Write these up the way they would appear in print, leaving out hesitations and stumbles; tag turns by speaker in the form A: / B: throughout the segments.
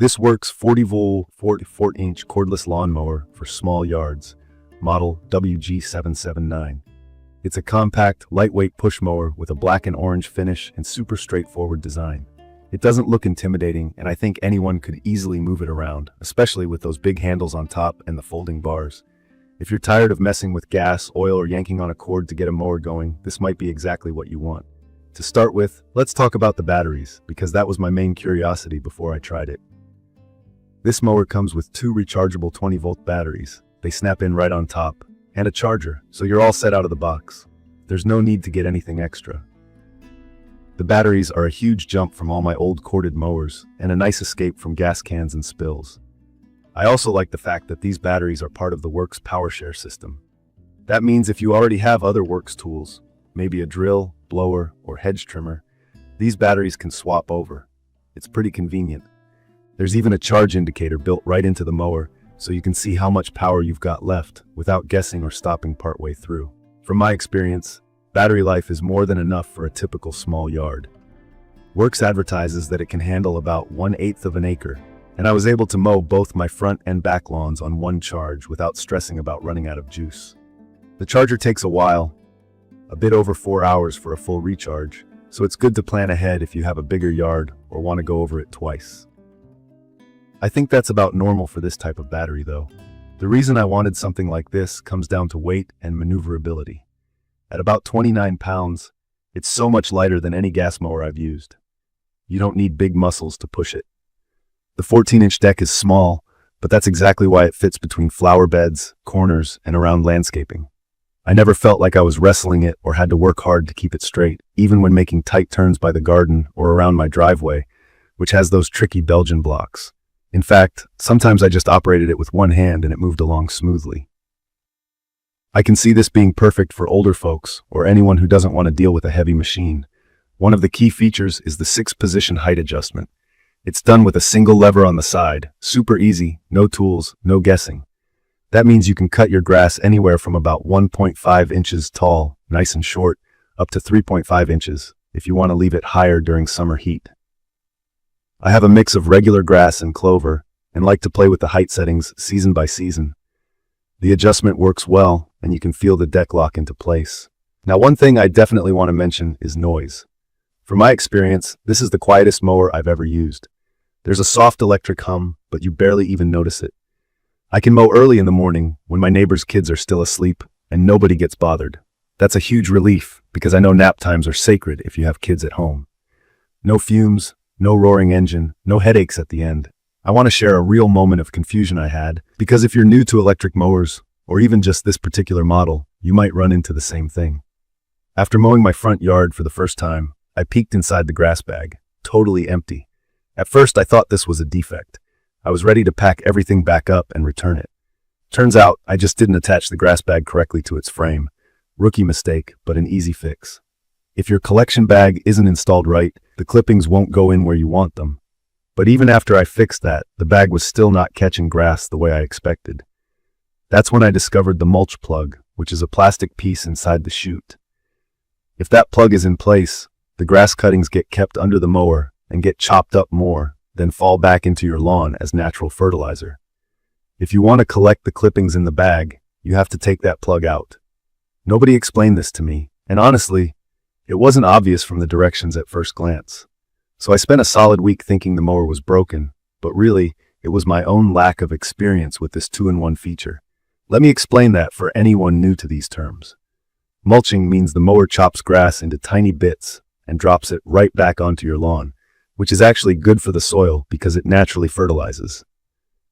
A: This WORX 40V 44-inch cordless lawn mower for small yards, model WG779. It's a compact, lightweight push mower with a black and orange finish and super straightforward design. It doesn't look intimidating, and I think anyone could easily move it around, especially with those big handles on top and the folding bars. If you're tired of messing with gas, oil, or yanking on a cord to get a mower going, this might be exactly what you want. To start with, let's talk about the batteries, because that was my main curiosity before I tried it. This mower comes with two rechargeable 20-volt batteries. They snap in right on top, and a charger, so you're all set out of the box. There's no need to get anything extra. The batteries are a huge jump from all my old corded mowers, and a nice escape from gas cans and spills. I also like the fact that these batteries are part of the WORX PowerShare system. That means if you already have other WORX tools, maybe a drill, blower, or hedge trimmer, these batteries can swap over. It's pretty convenient. There's even a charge indicator built right into the mower, so you can see how much power you've got left without guessing or stopping partway through. From my experience, battery life is more than enough for a typical small yard. WORX advertises that it can handle about 1/8 of an acre, and I was able to mow both my front and back lawns on one charge without stressing about running out of juice. The charger takes a while, a bit over 4 hours for a full recharge, so it's good to plan ahead if you have a bigger yard or want to go over it twice. I think that's about normal for this type of battery though. The reason I wanted something like this comes down to weight and maneuverability. At about 29 pounds, it's so much lighter than any gas mower I've used. You don't need big muscles to push it. The 14-inch deck is small, but that's exactly why it fits between flower beds, corners, and around landscaping. I never felt like I was wrestling it or had to work hard to keep it straight, even when making tight turns by the garden or around my driveway, which has those tricky Belgian blocks. In fact, sometimes I just operated it with one hand and it moved along smoothly. I can see this being perfect for older folks or anyone who doesn't want to deal with a heavy machine. One of the key features is the 6-position height adjustment. It's done with a single lever on the side, super easy, no tools, no guessing. That means you can cut your grass anywhere from about 1.5 inches tall, nice and short, up to 3.5 inches if you want to leave it higher during summer heat. I have a mix of regular grass and clover, and like to play with the height settings season by season. The adjustment works well, and you can feel the deck lock into place. Now, one thing I definitely want to mention is noise. From my experience, this is the quietest mower I've ever used. There's a soft electric hum, but you barely even notice it. I can mow early in the morning when my neighbor's kids are still asleep, and nobody gets bothered. That's a huge relief, because I know nap times are sacred if you have kids at home. No fumes, no roaring engine, no headaches at the end. I want to share a real moment of confusion I had, because if you're new to electric mowers, or even just this particular model, you might run into the same thing. After mowing my front yard for the first time, I peeked inside the grass bag, totally empty. At first I thought this was a defect. I was ready to pack everything back up and return it. Turns out I just didn't attach the grass bag correctly to its frame. Rookie mistake, but an easy fix. If your collection bag isn't installed right, the clippings won't go in where you want them. But even after I fixed that, the bag was still not catching grass the way I expected. That's when I discovered the mulch plug, which is a plastic piece inside the chute. If that plug is in place, the grass cuttings get kept under the mower and get chopped up more, then fall back into your lawn as natural fertilizer. If you want to collect the clippings in the bag, you have to take that plug out. Nobody explained this to me, and honestly, it wasn't obvious from the directions at first glance. So I spent a solid week thinking the mower was broken, but really, it was my own lack of experience with this 2-in-1 feature. Let me explain that for anyone new to these terms. Mulching means the mower chops grass into tiny bits and drops it right back onto your lawn, which is actually good for the soil because it naturally fertilizes.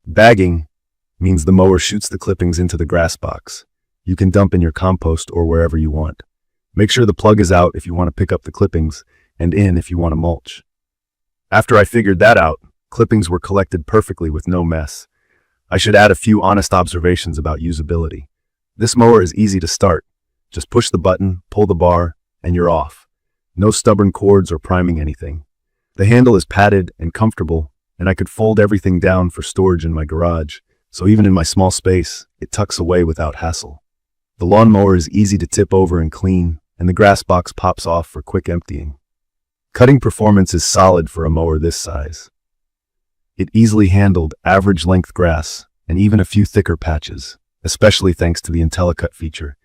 A: Bagging means the mower shoots the clippings into the grass box. You can dump in your compost or wherever you want. Make sure the plug is out if you want to pick up the clippings, and in if you want to mulch. After I figured that out, clippings were collected perfectly with no mess. I should add a few honest observations about usability. This mower is easy to start. Just push the button, pull the bar, and you're off. No stubborn cords or priming anything. The handle is padded and comfortable, and I could fold everything down for storage in my garage, so even in my small space, it tucks away without hassle. The lawnmower is easy to tip over and clean, and the grass box pops off for quick emptying. Cutting performance is solid for a mower this size. It easily handled average length grass and even a few thicker patches, especially thanks to the Intellicut feature,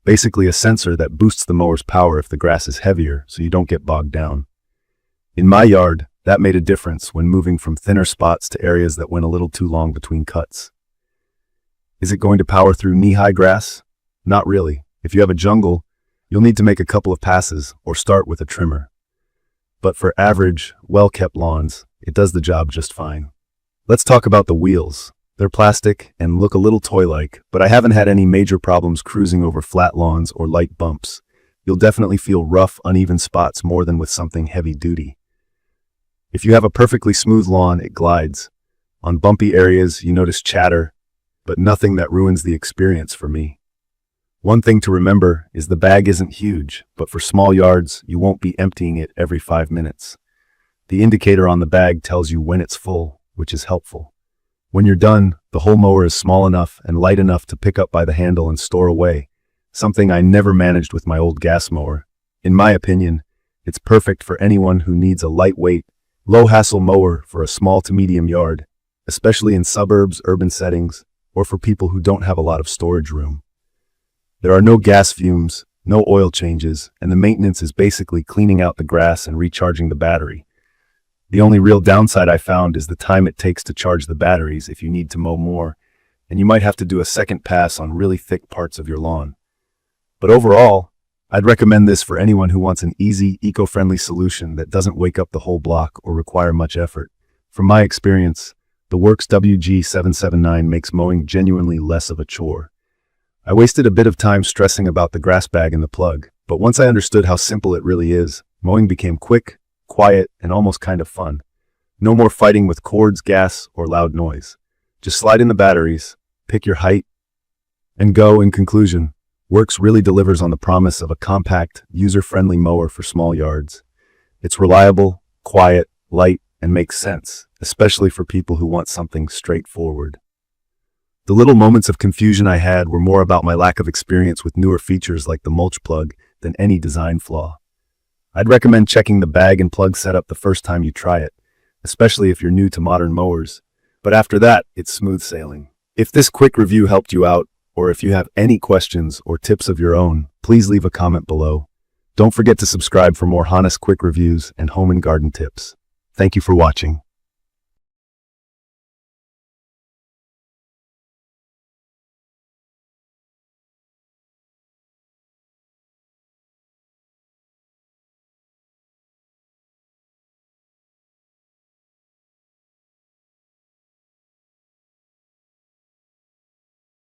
A: basically a sensor that boosts the mower's power if the grass is heavier so you don't get bogged down. In my yard, that made a difference when moving from thinner spots to areas that went a little too long between cuts. Is it going to power through knee-high grass? Not really. If you have a jungle, you'll need to make a couple of passes or start with a trimmer. But for average, well-kept lawns, it does the job just fine. Let's talk about the wheels. They're plastic and look a little toy-like, but I haven't had any major problems cruising over flat lawns or light bumps. You'll definitely feel rough, uneven spots more than with something heavy-duty. If you have a perfectly smooth lawn, it glides. On bumpy areas, you notice chatter, but nothing that ruins the experience for me. One thing to remember is the bag isn't huge, but for small yards, you won't be emptying it every 5 minutes. The indicator on the bag tells you when it's full, which is helpful. When you're done, the whole mower is small enough and light enough to pick up by the handle and store away, something I never managed with my old gas mower. In my opinion, it's perfect for anyone who needs a lightweight, low-hassle mower for a small to medium yard, especially in suburbs, urban settings, or for people who don't have a lot of storage room. There are no gas fumes, no oil changes, and the maintenance is basically cleaning out the grass and recharging the battery. The only real downside I found is the time it takes to charge the batteries if you need to mow more, and you might have to do a second pass on really thick parts of your lawn. But overall, I'd recommend this for anyone who wants an easy, eco-friendly solution that doesn't wake up the whole block or require much effort. From my experience, the WORX WG779 makes mowing genuinely less of a chore. I wasted a bit of time stressing about the grass bag and the plug, but once I understood how simple it really is, mowing became quick, quiet, and almost kind of fun. No more fighting with cords, gas, or loud noise. Just slide in the batteries, pick your height, and go. In conclusion, WORX really delivers on the promise of a compact, user-friendly mower for small yards. It's reliable, quiet, light, and makes sense, especially for people who want something straightforward. The little moments of confusion I had were more about my lack of experience with newer features like the mulch plug than any design flaw. I'd recommend checking the bag and plug setup the first time you try it, especially if you're new to modern mowers. But after that, it's smooth sailing. If this quick review helped you out, or if you have any questions or tips of your own, please leave a comment below. Don't forget to subscribe for more honest quick reviews and home and garden tips. Thank you for watching.